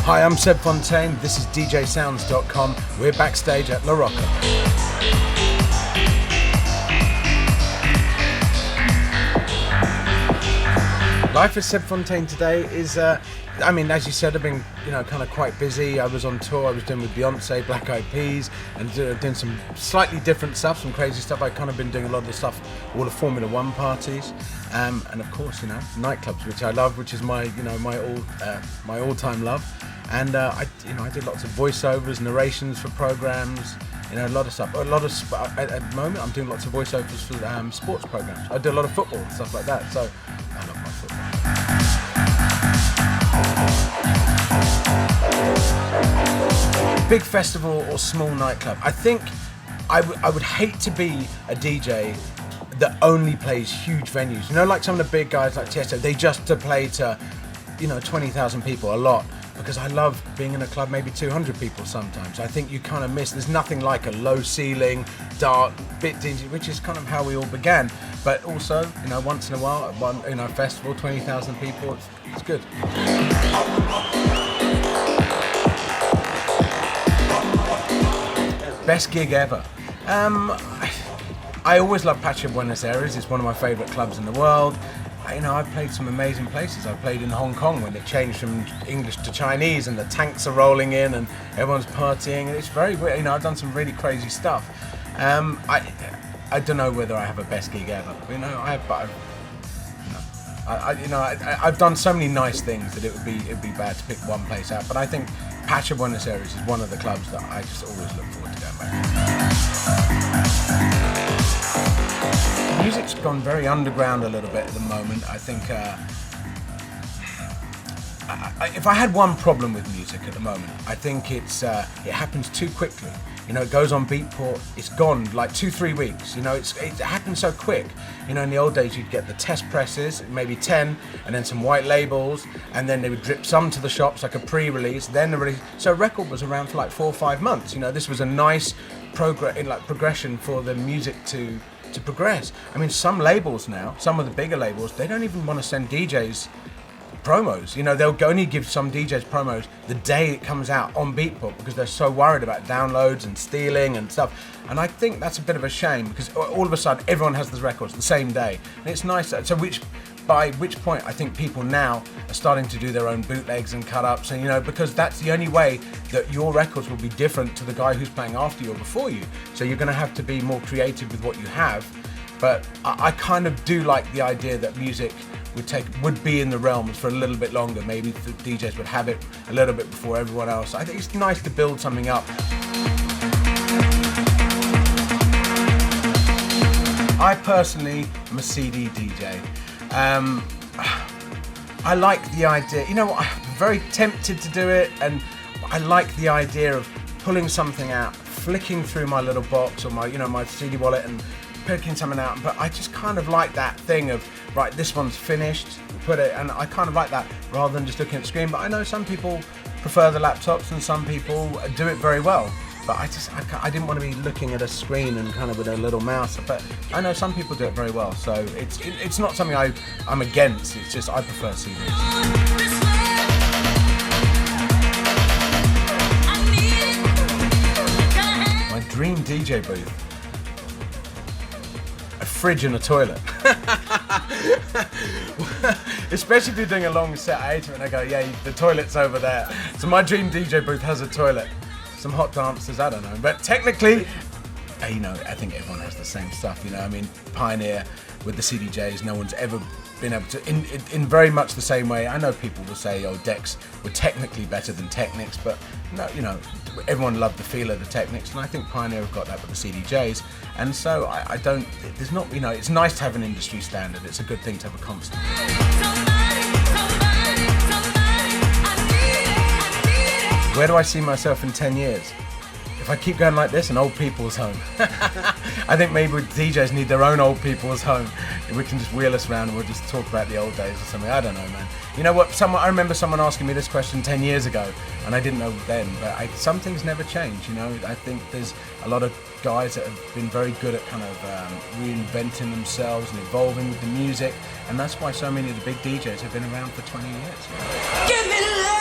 Hi, I'm Seb Fontaine. This is DJsounds.com. We're backstage at Rocca. Life with Seb Fontaine today is, as you said, I've been, kind of quite busy. I was on tour. I was doing with Beyonce, Black Eyed Peas, and doing some slightly different stuff, some crazy stuff. I've kind of been doing a lot of the stuff, all the Formula One parties, and of course, nightclubs, which I love, which is my all-time love. And I did lots of voiceovers, narrations for programs, a lot of stuff. At the moment, I'm doing lots of voiceovers for sports programs. I do a lot of football and stuff like that. So I love my football. Big festival or small nightclub. I think I would hate to be a DJ that only plays huge venues. Like some of the big guys like Tiesto, they just to play to, 20,000 people, a lot. Because I love being in a club, maybe 200 people sometimes. I think you kind of miss, there's nothing like a low ceiling, dark, bit dingy, which is kind of how we all began. But also, once in a while, at one, festival, 20,000 people, it's good. Best gig ever. I always love Pacha, Buenos Aires. It's one of my favorite clubs in the world. I've played some amazing places. I played in Hong Kong when it changed from English to Chinese and the tanks are rolling in and everyone's partying. It's very weird. I've done some really crazy stuff. I don't know whether I have a best gig ever. I've done so many nice things that it'd be bad to pick one place out. But I think Pacha, Buenos Aires is one of the clubs that I just always look forward to going back to. Music's gone very underground a little bit at the moment. I think if I had one problem with music at the moment, I think it happens too quickly. It goes on Beatport, it's gone like 2-3 weeks. It happens so quick. In the old days you'd get the test presses, maybe 10, and then some white labels, and then they would drip some to the shops like a pre-release, then the release. So a record was around for like 4 or 5 months. This was a nice progression for the music to progress. Some labels now, some of the bigger labels, they don't even want to send DJs promos. They'll only give some DJs promos the day it comes out on Beatport because they're so worried about downloads and stealing and stuff. And I think that's a bit of a shame because all of a sudden everyone has the records the same day. And it's nice by which point I think people now are starting to do their own bootlegs and cut-ups, and because that's the only way that your records will be different to the guy who's playing after you or before you. So you're going to have to be more creative with what you have. But I kind of do like the idea that music would be in the realms for a little bit longer. Maybe the DJs would have it a little bit before everyone else. I think it's nice to build something up. I personally am a CD DJ. I like the idea, I'm very tempted to do it, and I like the idea of pulling something out, flicking through my little box or my CD wallet and picking something out, but I just kind of like that thing of, right, this one's finished, put it, and I kind of like that rather than just looking at the screen. But I know some people prefer the laptops and some people do it very well. But I didn't want to be looking at a screen and kind of with a little mouse. But I know some people do it very well. So it's not something I'm against. It's just I prefer CDs. My dream DJ booth. A fridge and a toilet. Especially if you're doing a long set, I hate it when I go, yeah, the toilet's over there. So my dream DJ booth has a toilet. Some hot dancers, I don't know. But technically, I think everyone has the same stuff, Pioneer with the CDJs, no one's ever been able to, in very much the same way. I know people will say, decks were technically better than Technics, but no, everyone loved the feel of the Technics, and I think Pioneer have got that with the CDJs. And so it's nice to have an industry standard. It's a good thing to have a constant. Where do I see myself in 10 years? If I keep going like this, an old people's home. I think maybe DJs need their own old people's home. We can just wheel us around and we'll just talk about the old days or something. I don't know, man. You know what? I remember someone asking me this question 10 years ago, and I didn't know then. But some things never change. I think there's a lot of guys that have been very good at kind of reinventing themselves and evolving with the music, and that's why so many of the big DJs have been around for 20 years. Give me love.